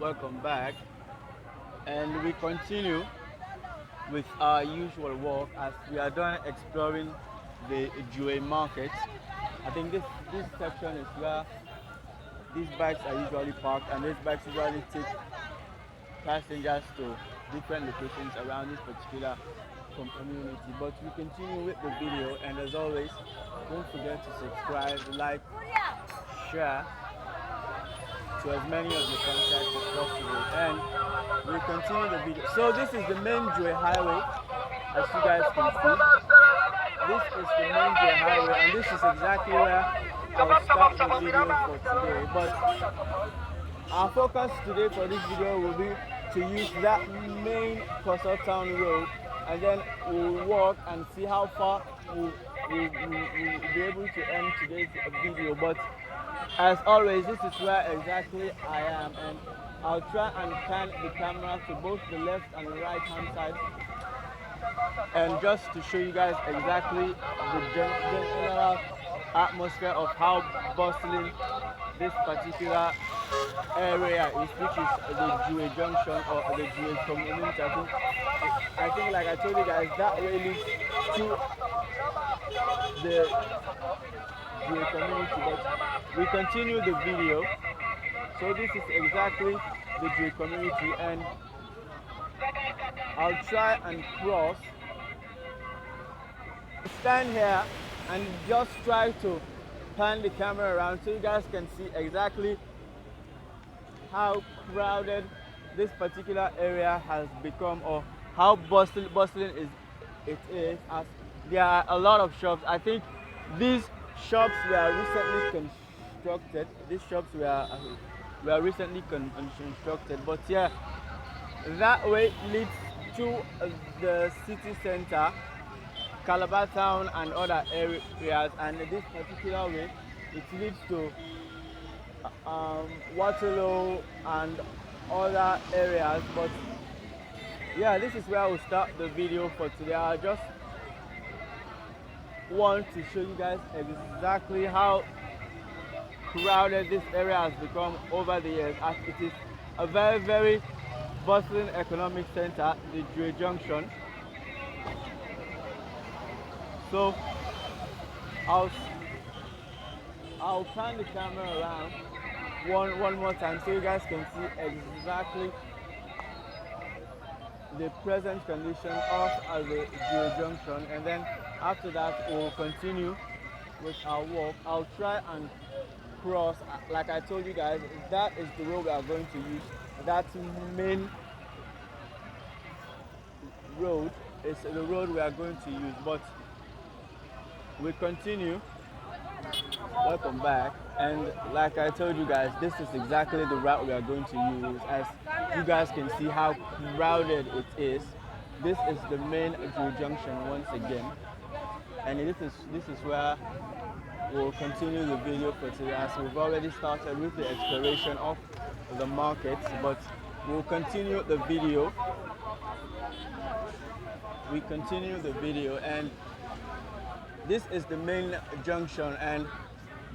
Welcome back, and we continue with our usual walk as we are done exploring the jewelry market. I think this section is where these bikes are usually parked, and these bikes usually take passengers to different locations around this particular community. But we continue with the video, and as always, don't forget to subscribe, like, share to as many of your contacts as possible. And we continue the video. So this is the main Joy Highway, as you guys can see. This is the main Joy Highway, and this is exactly where I'll start the video for today. But our focus today for this video will be to use that main Kossoh town road, and then we'll walk and see how far we'll be able to end today's video. But as always, this is where exactly I am, and I'll try and pan the camera to both the left and the right hand side, and just to show you guys exactly the general atmosphere of how bustling this particular area is, which is the Dre Junction or the Dre community. I think like I told you guys, that way leads to the Dre community. But we continue the video. So this is exactly the Dre community, and I'll try and cross, stand here and just try to pan the camera around so you guys can see exactly how crowded this particular area has become, or how bustling it is, as there are a lot of shops. I think these shops were recently constructed. These shops were recently constructed, but yeah, that way leads to the city center, Calabar town and other areas, and this particular way it leads to Waterloo and other areas. But yeah, this is where we'll start the video for today. I just want to show you guys exactly how crowded this area has become over the years, as it is a very bustling economic center, the Dre Junction. So I'll pan the camera around one more time so you guys can see exactly the present condition of the Dre Junction, and then after that we'll continue with our walk. I'll try and cross, like I told you guys, that is the road we are going to use. That main road is the road we are going to use. But we continue. Welcome back, and like I told you guys, this is exactly the route we are going to use. As you guys can see how crowded it is. This is the main Dre Junction once again, and this is where we'll continue the video for today, as we've already started with the exploration of the markets. But we'll continue the video. We continue the video, and this is the main junction, and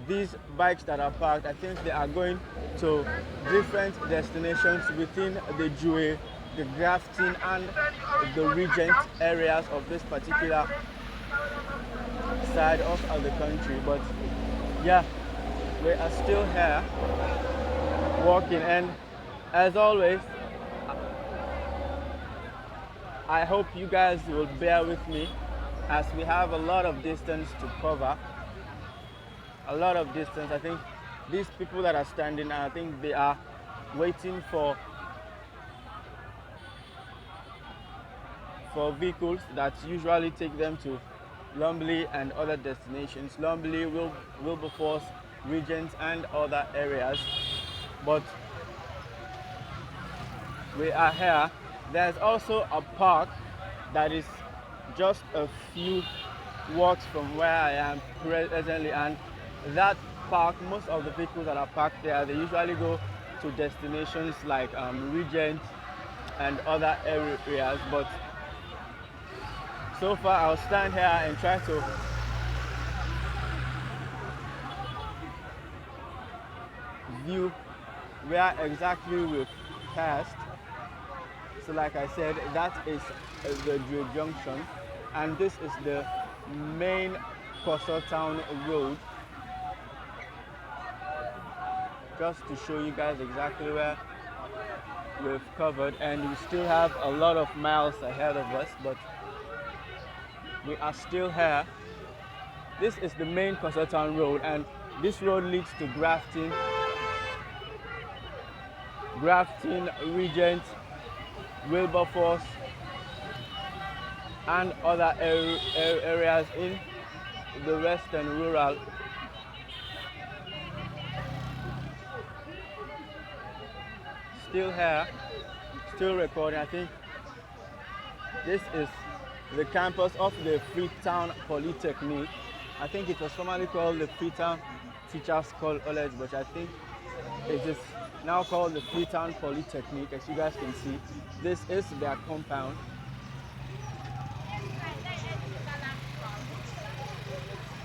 these bikes that are parked, I think they are going to different destinations within the Dre, the Grafton and the Regent areas of this particular side of the country. But yeah, we are still here walking, and as always, I hope you guys will bear with me, as we have a lot of distance to cover. A lot of distance. I think these people that are standing, I think they are waiting for vehicles that usually take them to Lumley and other destinations. Lumley, Wilberforce, Regent and other areas. But we are here. There's also a park that is just a few walks from where I am presently, and that park, most of the vehicles that are parked there, they usually go to destinations like Regent and other areas. But so far I'll stand here and try to view where exactly passed. So like I said, that is the Dre Junction, and this is the main Kossoh Town road. Just to show you guys exactly where we've covered, and we still have a lot of miles ahead of us, but we are still here. This is the main Kossoh Town road, and this road leads to Grafton, Regent, Wilberforce, and other areas in the western rural. Still here, still recording. I think this is the campus of the Freetown Polytechnic. I think it was formerly called the Freetown Teachers College, but I think it is now called the Freetown Polytechnic. As you guys can see, this is their compound.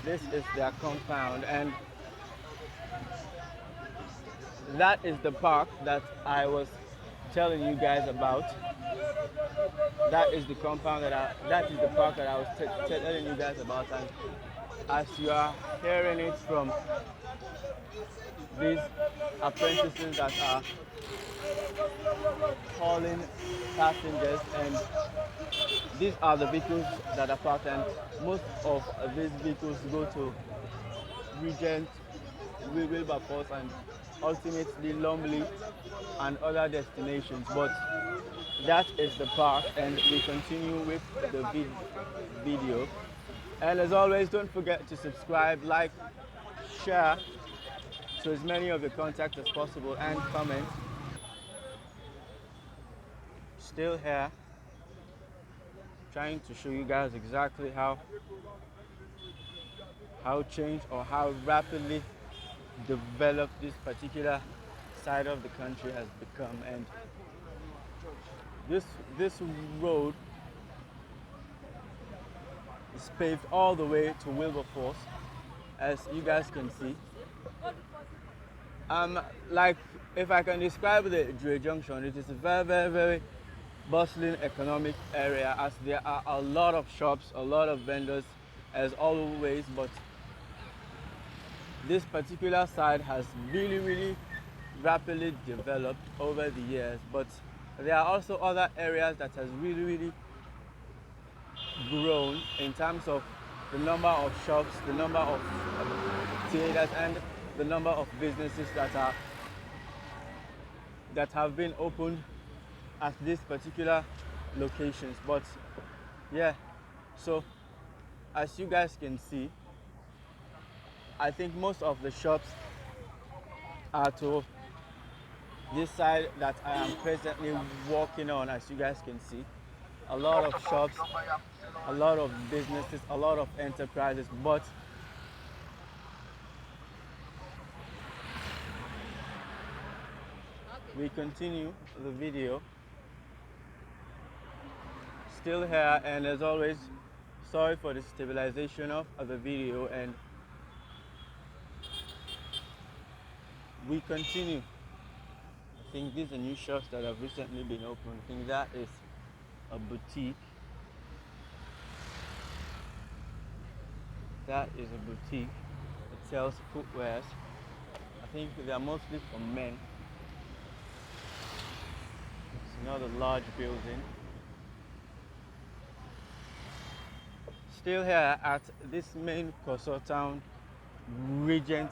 This is their compound, and that is the park that I was telling you guys about. That is the compound that is the park that I was telling you guys about. And as you are hearing it from these apprentices that are hauling passengers, and these are the vehicles that are parked, and most of these vehicles go to Regent, Wilberforce, and ultimately Lumley and other destinations. But that is the park, and we continue with the video. And as always, don't forget to subscribe, like, share to as many of your contacts as possible, and comment. Still here, trying to show you guys exactly how change or how rapidly developed this particular side of the country has become. And this road is paved all the way to Wilberforce, as you guys can see. Like, if I can describe the Dre Junction, it is a very bustling economic area, as there are a lot of shops, a lot of vendors, as always. But this particular side has really rapidly developed over the years. But there are also other areas that has really grown in terms of the number of shops, the number of theaters, and the number of businesses that have been opened at these particular locations. But yeah, so as you guys can see, I think most of the shops are to this side that I am presently walking on. As you guys can see, a lot of shops, a lot of businesses, a lot of enterprises. But we continue the video. Still here, and as always, sorry for the stabilization of the video, and we continue. I think these are new shops that have recently been opened. I think that is a boutique. That is a boutique. It sells footwear. I think they are mostly for men. It's another large building. Still here at this main Kossoh Town Regent.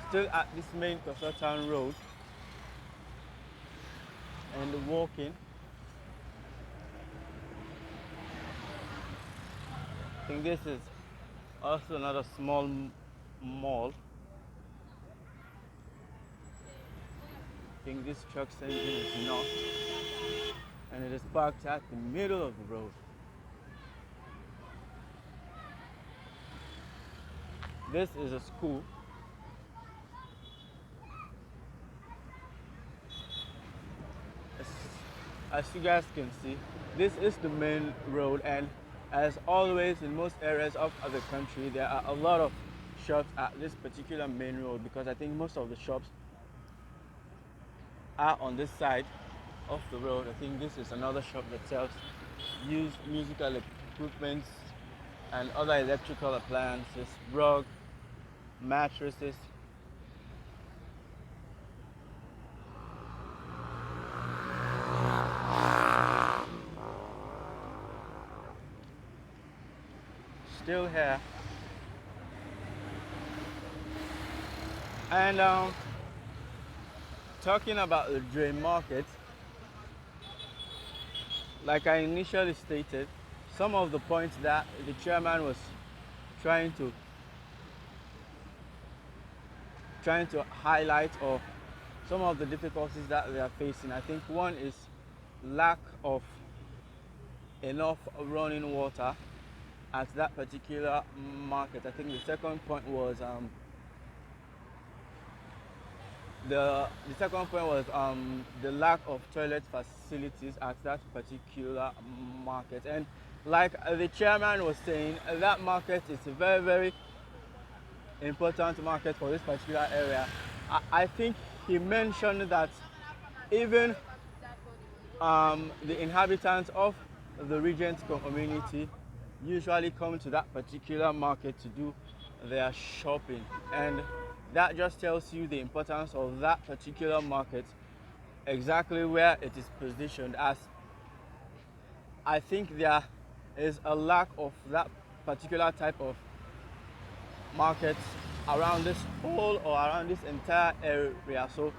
Still at this main Kossoh Town road, and walking. I think this is also another small mall. I think this truck's engine is not, and it is parked at the middle of the road. This is a school. As you guys can see, this is the main road, and as always in most areas of the country, there are a lot of shops at this particular main road because I think most of the shops are on this side of the road. I think this is another shop that sells used musical equipment and other electrical appliances, rug, mattresses. Still here. And talking about the Dre market, like I initially stated, some of the points that the chairman was trying to highlight, or some of the difficulties that they are facing. I think one is lack of enough running water at that particular market. I think the second point was the lack of toilet facilities at that particular market. And like the chairman was saying, that market is a very, very important market for this particular area. I think he mentioned that even the inhabitants of the Regent community usually come to that particular market to do their shopping, and that just tells you the importance of that particular market, exactly where it is positioned, as I think there is a lack of that particular type of market around this whole or around this entire area. So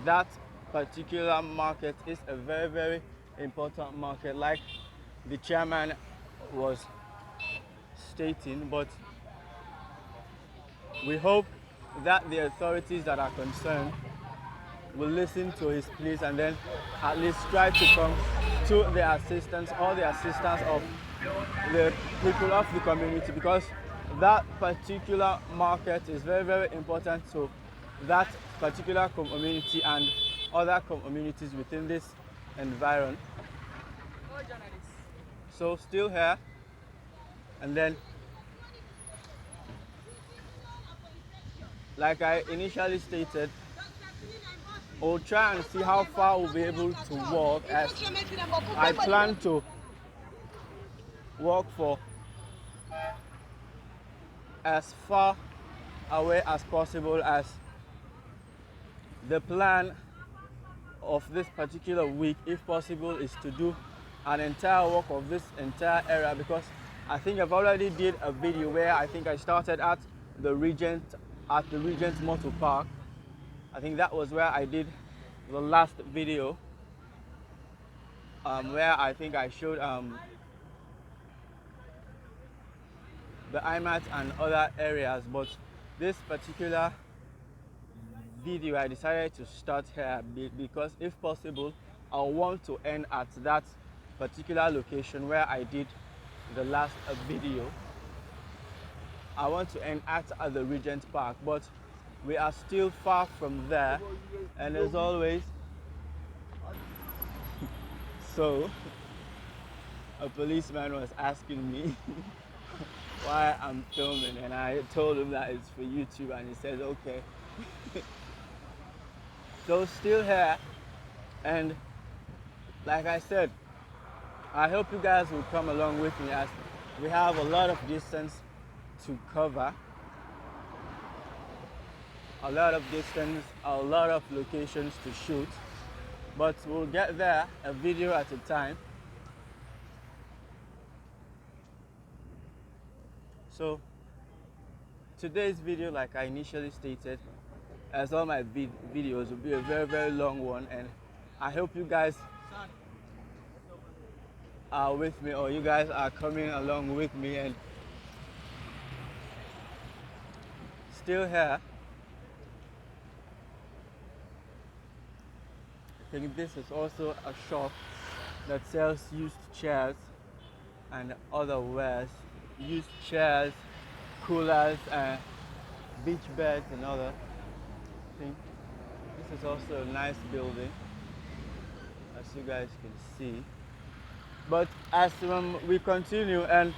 that particular market is a very, very important market, like the chairman was stating. But we hope that the authorities that are concerned will listen to his pleas and then at least try to come to the assistance or the assistance of the people of the community, because that particular market is very, very important to that particular community and other communities within this environment. So still here, and then like I initially stated, we'll try and see how far we'll be able to walk, as I plan to walk for as far away as possible, as the plan of this particular week, if possible, is to do an entire walk of this entire area, because I think I've already did a video where I think I started at the Regent Motor Park. I think that was where I did the last video, where I think I showed the IMAT and other areas. But this particular video I decided to start here because if possible I want to end at that particular location where I did the last video. I want to end at the Regent Park, but we are still far from there, and as always, so a policeman was asking me why I'm filming, and I told him that it's for YouTube, and he said okay. So still here, and like I said, I hope you guys will come along with me, as we have a lot of distance to cover, a lot of locations to shoot, but we'll get there a video at a time. So today's video, like I initially stated, as all my videos, will be a very, very long one, and I hope you guys are with me, or you guys are coming along with me. And still here, I think this is also a shop that sells used chairs and other wares, used chairs, coolers, and beach beds and other things. This is also a nice building, as you guys can see. But as we continue and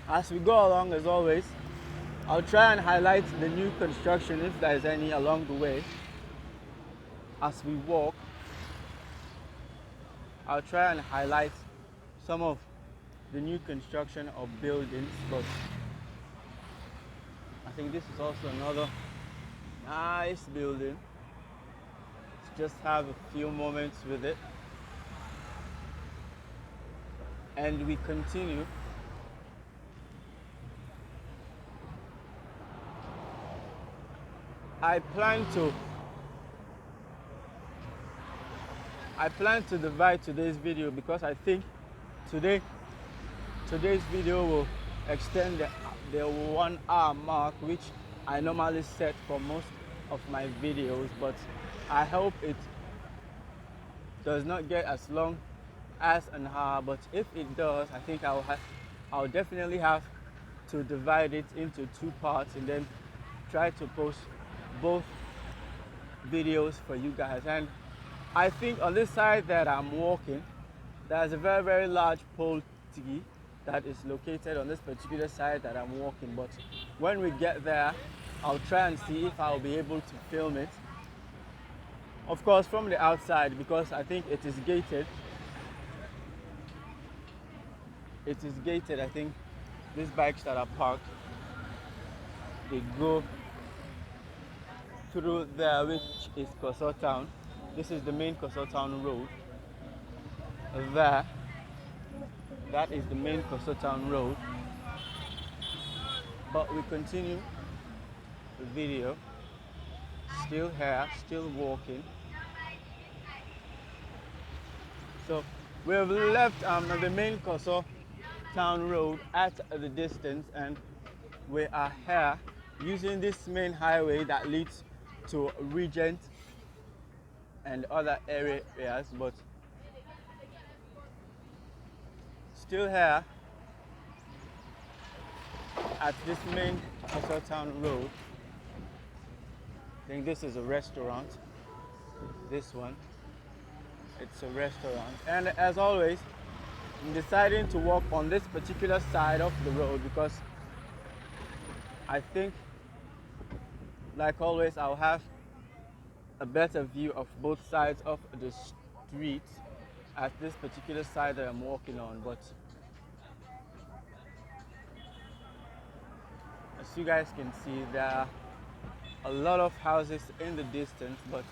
as we go along, as always, I'll try and highlight the new construction if there is any along the way as we walk. I'll try and highlight some of the new construction of buildings, but I think this is also another nice building. Let's just have a few moments with it. And we continue. I plan to divide today's video because I think today's video will extend the 1 hour mark, which I normally set for most of my videos, but I hope it does not get as long as an hour. But if it does, I think I'll definitely have to divide it into 2 parts and then try to post both videos for you guys. And I think on this side that I'm walking, there's a very, very large pole T that is located on this particular side that I'm walking. But when we get there, I'll try and see if I'll be able to film it. Of course, from the outside, because I think it is gated. It is gated. I think these bikes that are parked, they go through there, which is Kossoh town. This is the main Kossoh town road. There, that is the main Kossoh town road. But we continue the video. Still here, still walking. So we have left the main Kossoh town road at the distance, and we are here using this main highway that leads to Regent and other areas, but still here at this main Kossoh town road. I think this is a restaurant. This one, it's a restaurant. And as always, I'm deciding to walk on this particular side of the road because I think, like always, I'll have a better view of both sides of the street at this particular side that I'm walking on. But as you guys can see, there are a lot of houses in the distance, but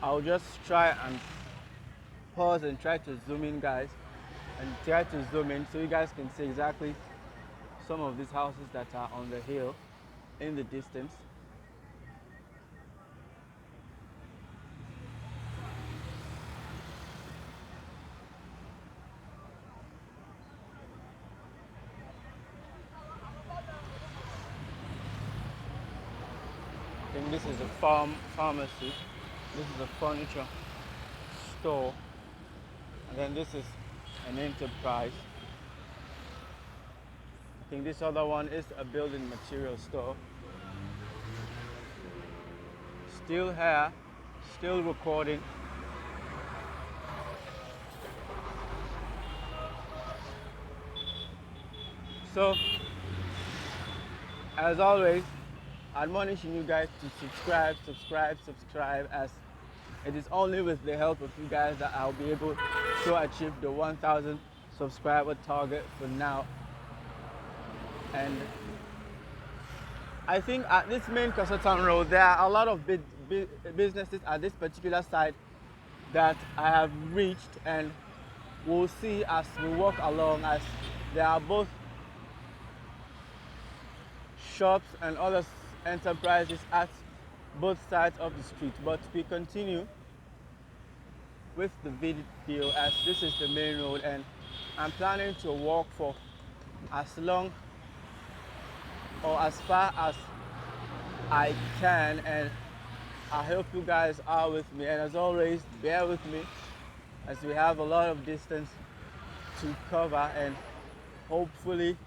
I'll just try and pause and try to zoom in, guys, and try to zoom in so you guys can see exactly some of these houses that are on the hill in the distance. I think this is a pharmacy. This is a furniture store. And then this is an enterprise. I think this other one is a building material store. Still here, still recording. So, as always, admonishing you guys to subscribe, as it is only with the help of you guys that I'll be able to achieve the 1,000 subscriber target for now. And I think at this main Kossoh town road, there are a lot of businesses at this particular side that I have reached, and we'll see as we walk along, as there are both shops and other enterprises at both sides of the street. But we continue with the video as this is the main road, and I'm planning to walk for as long or as far as I can, and I hope you guys are with me. And as always, bear with me as we have a lot of distance to cover, and hopefully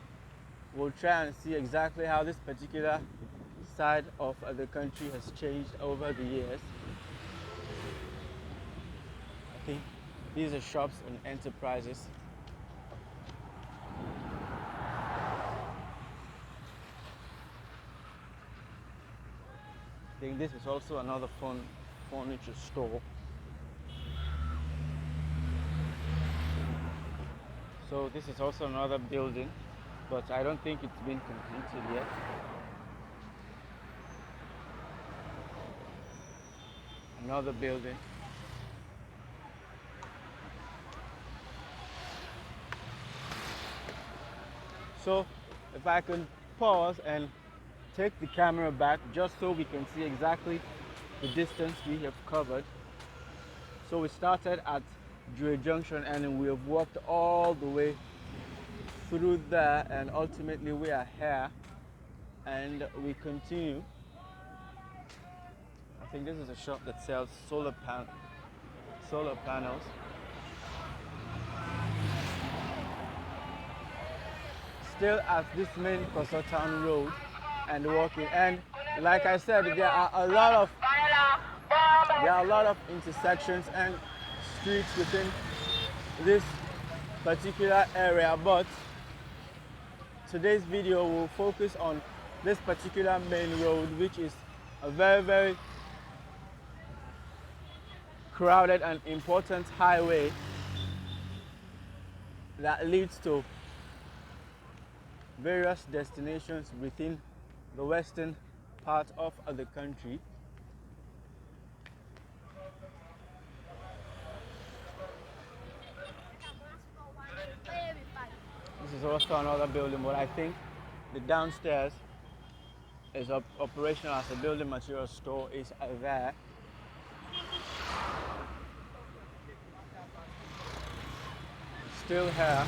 we'll try and see exactly how this particular side of the country has changed over the years. I think these are shops and enterprises. I think this is also another furniture store. So this is also another building, but I don't think it's been completed yet. Another building. So if I can pause and take the camera back just so we can see exactly the distance we have covered. So we started at Dre Junction and we have walked all the way through there, and ultimately we are here and we continue. I think this is a shop that sells solar panels. Still at this main Kossoh town road and walking, and like I said, there are a lot of intersections and streets within this particular area, but today's video will focus on this particular main road, which is a very crowded and important highway that leads to various destinations within the western part of the country. This is also another building, but I think the downstairs is operational as a building material store is there. Still here.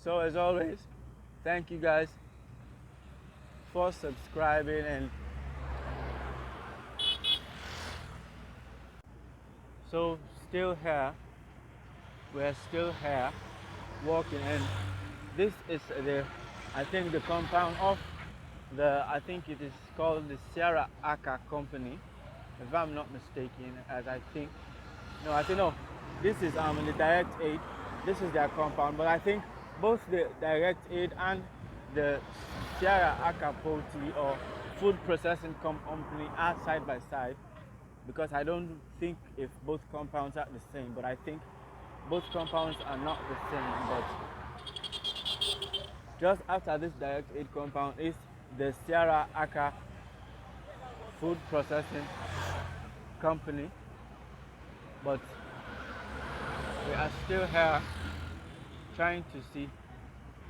So as always, thank you guys for subscribing, and so still here, we're still here walking, and this is I think the compound of I think it is called the Sierra Aka company, if I'm not mistaken, as I think, no, this is the direct aid, this is their compound, but I think both the direct aid and the Sierra Aka Poultry or food processing company are side by side, because I don't think if both compounds are the same, but I think both compounds are not the same. But just after this direct aid compound is the Sierra Aka food processing company, but we are still here trying to see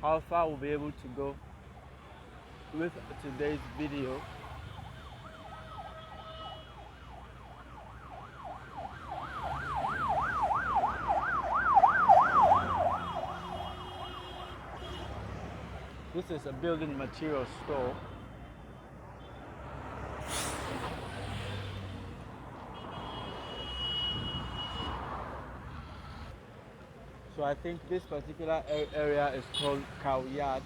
how far we'll be able to go with today's video. This is a building material store. So I think this particular area is called Cow Yard,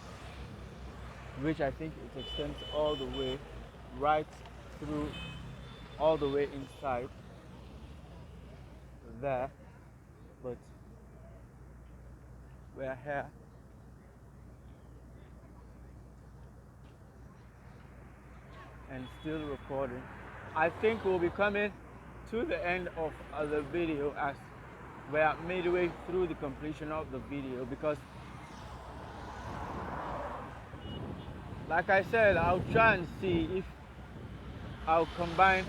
which I think it extends all the way right through, all the way inside there. But we're here. And still recording. I think we'll be coming to the end of the video as we are midway through the completion of the video, because like I said, I'll try and see if I'll combine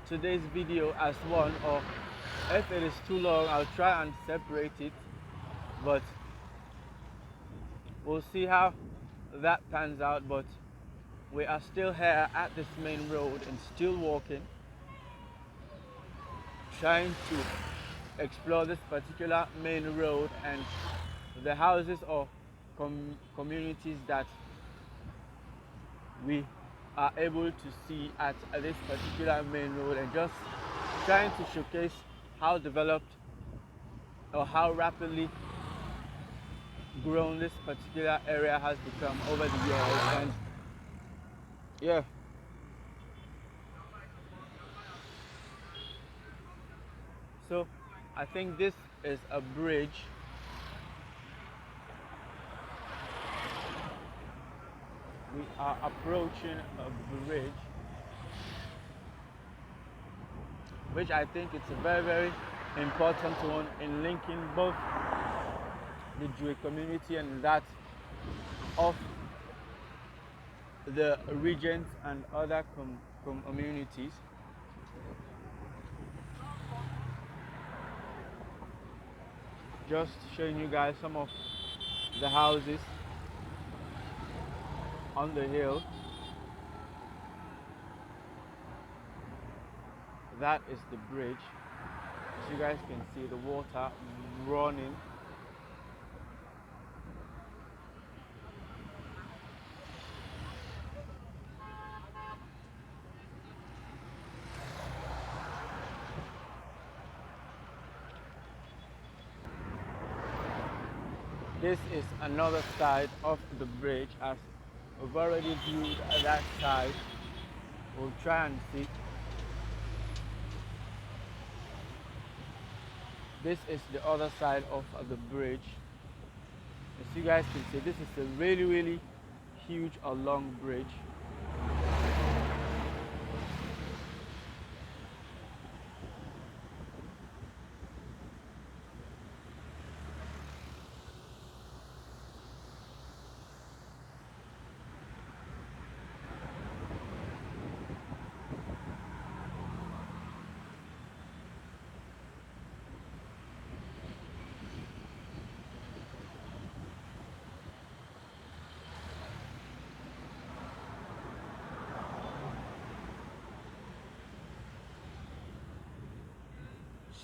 today's video as one, or if it is too long I'll try and separate it, but we'll see how that pans out. But we are still here at this main road and still walking, trying to explore this particular main road and the houses or communities that we are able to see at this particular main road, and just trying to showcase how developed or how rapidly grown this particular area has become over the years. And yeah, so I think this is a bridge we are approaching a bridge, which I think it's a very, very important one in linking both the Jewish community and that of the regions and other communities. Just showing you guys some of the houses on the hill. That is the bridge. As you guys can see, the water running. This is another side of the bridge. As we've already viewed that side, we'll try and see. This is the other side of the bridge. As you guys can see, this is a really, really huge or long bridge.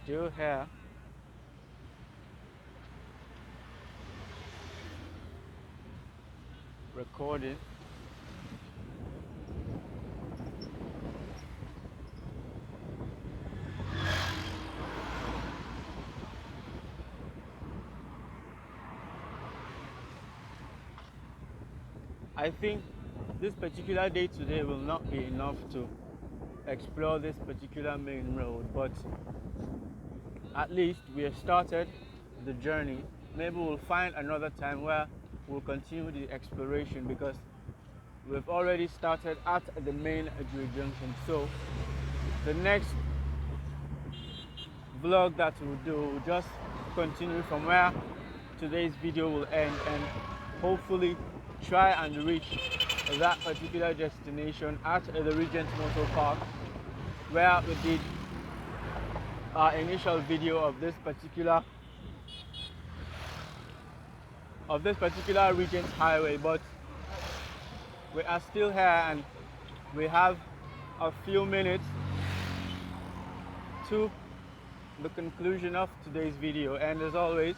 Still here. Recording. I think this particular day today will not be enough to explore this particular main road, but at least we have started the journey. Maybe we'll find another time where we'll continue the exploration, because we've already started at the main Dre Junction. So the next vlog that we'll do will just continue from where today's video will end, and hopefully try and reach that particular destination at the Regent Motor Park, where we did our initial video of this particular Regent Highway. But we are still here and we have a few minutes to the conclusion of today's video. And as always,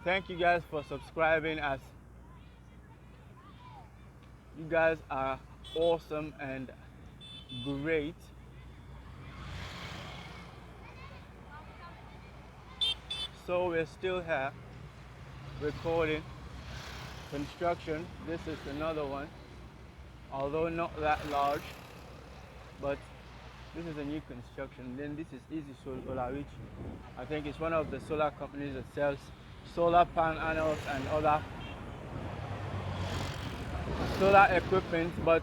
thank you guys for subscribing, as you guys are awesome and great. So we're still here recording construction. This is another one, although not that large, but this is a new construction. Then this is Easy Solar, which I think is one of the solar companies that sells solar panels and other solar equipment. But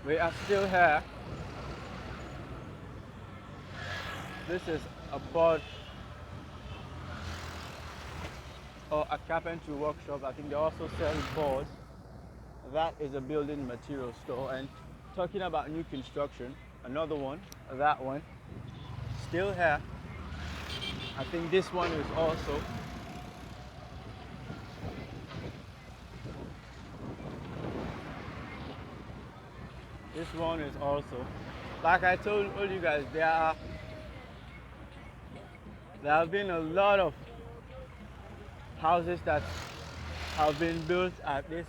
we are still here. This is a board or a carpentry workshop. I think they also sell boards. That is a building material store. And talking about new construction, another one, that one, still here. I think this one is also. This one is also. Like I told all you guys, there have been a lot of houses that have been built at this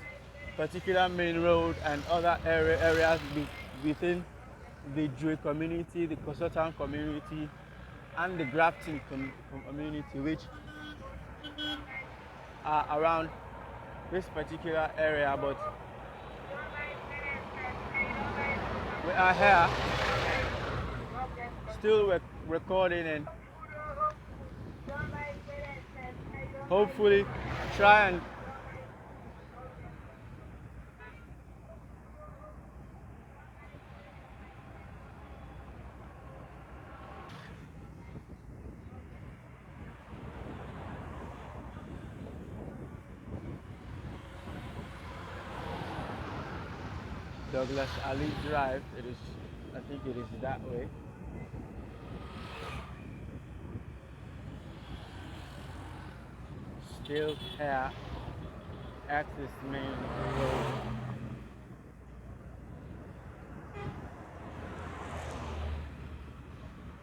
particular main road and other areas within the Dre community, the Kossoh town community, and the Grafton community, which are around this particular area. But we are here still recording and hopefully try and Douglas Ali Drive. It is, I think it is that way. Still here at this main road.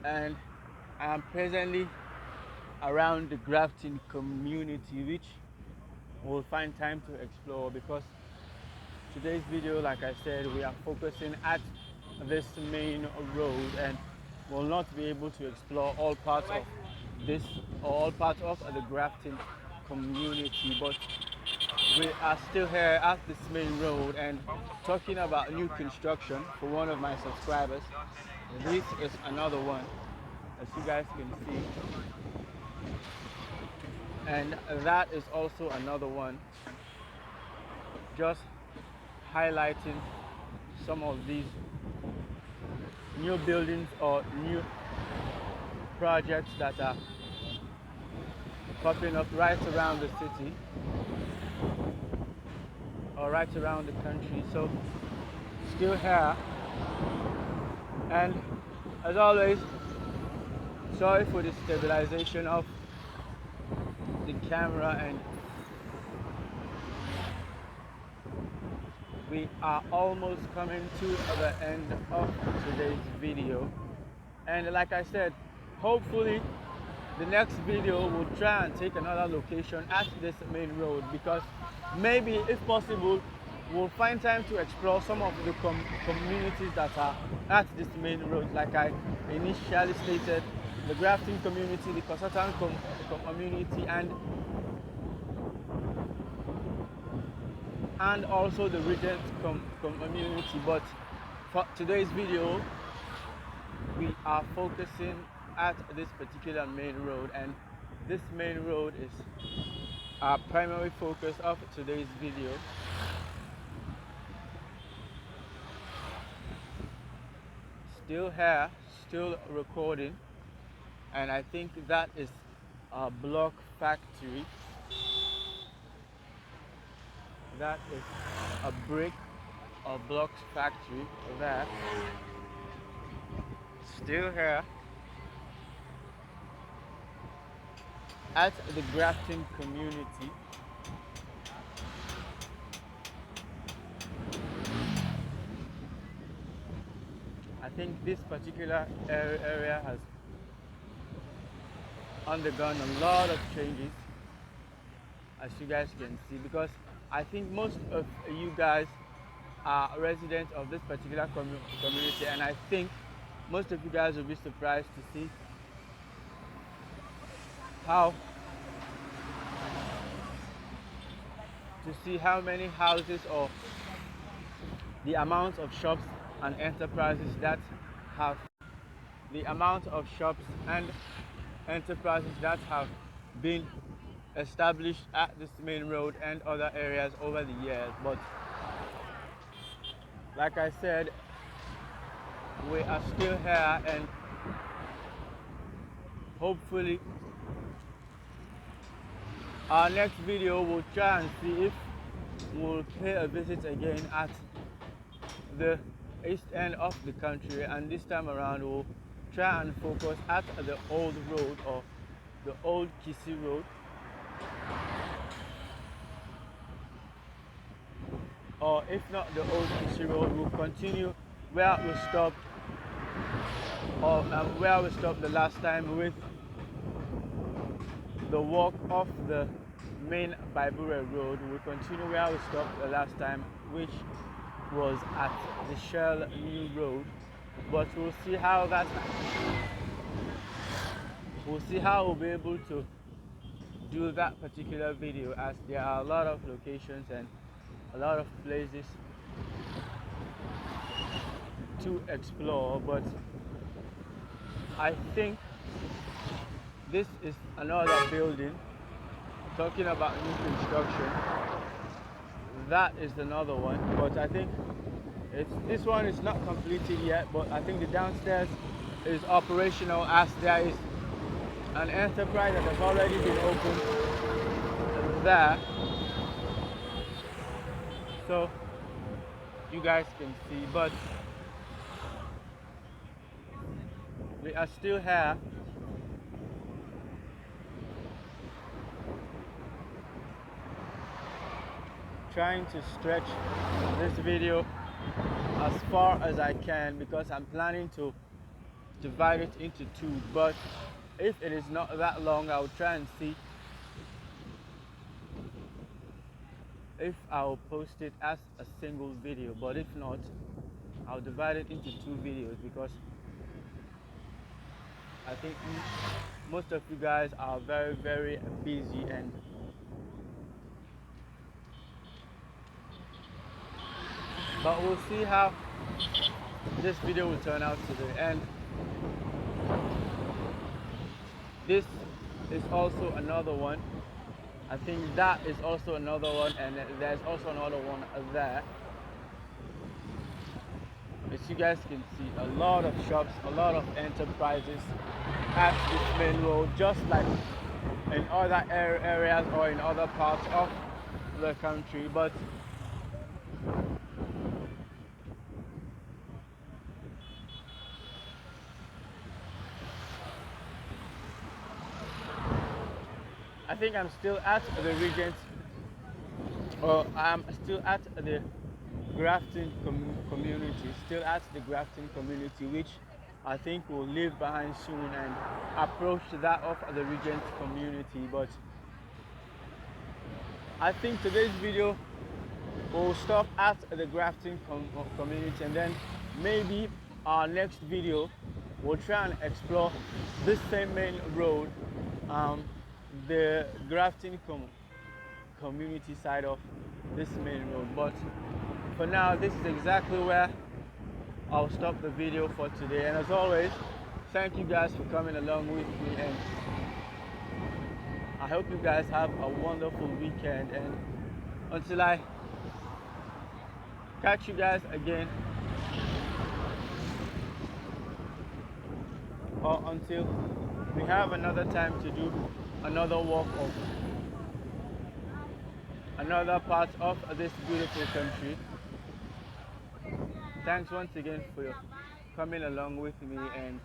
And I'm presently around the Grafton community, which we'll find time to explore, because today's video, like I said, we are focusing at this main road and will not be able to explore all parts of this or all parts of the Grafton community, but we are still here at this main road and talking about new construction for one of my subscribers. This is another one, as you guys can see, and that is also another one, just highlighting some of these new buildings or new projects that are popping up right around the city or right around the country. So still here, and as always, sorry for the stabilization of the camera, and we are almost coming to the end of today's video. And like I said, hopefully the next video will try and take another location at this main road, because maybe, if possible, we'll find time to explore some of the communities that are at this main road. Like I initially stated, the Grafton community, the Kossoh community, and also the Regent community. But for today's video, we are focusing at this particular main road, and this main road is our primary focus of today's video. Still here, still recording, and I think that is a block factory. That is a brick or blocks factory there. Still here at the Grafton community. I think this particular area has undergone a lot of changes, as you guys can see, because I think most of you guys are residents of this particular community, and I think most of you guys will be surprised to see how many houses, or the amount of shops and enterprises that have been established at this main road and other areas over the years. But like I said, we are still here, and hopefully our next video will try and see if we'll pay a visit again at the east end of the country, and this time around we'll try and focus at the old road, or the old Kossoh road, or if not the old Kossoh road, we'll continue where we stopped, or where we stopped the last time, with the walk off the main Bibure road. We'll continue where we stopped the last time, which was at the Shell New Road. But we'll see how we'll be able to do that particular video, as there are a lot of locations and a lot of places to explore. But I think this is another building, talking about new construction. That is another one, but I think this one is not completed yet, but I think the downstairs is operational, as there is an enterprise that has already been opened there. So you guys can see, but we are still here trying to stretch this video as far as I can because I'm planning to divide it into two, but if it is not that long, I'll try and see if I'll post it as a single video, but if not, I'll divide it into two videos because I think most of you guys are very, very busy, and but we'll see how this video will turn out today. And this is also another one. I think that is also another one, and there's also another one there. As you guys can see, a lot of shops, a lot of enterprises at this main road, just like in other areas or in other parts of the country. But I think I'm still at the Regent, or I'm still at the Grafton community, still at the Grafton community, which I think will leave behind soon and approach that of the Regent community. But I think today's video will stop at the Grafton community, and then maybe our next video will try and explore this same main road, the Grafton community side of this main road. But for now, this is exactly where I'll stop the video for today. And as always, thank you guys for coming along with me, and I hope you guys have a wonderful weekend. And until I catch you guys again, or until we have another time to do another walk of another part of this beautiful country, thanks once again for coming along with me, and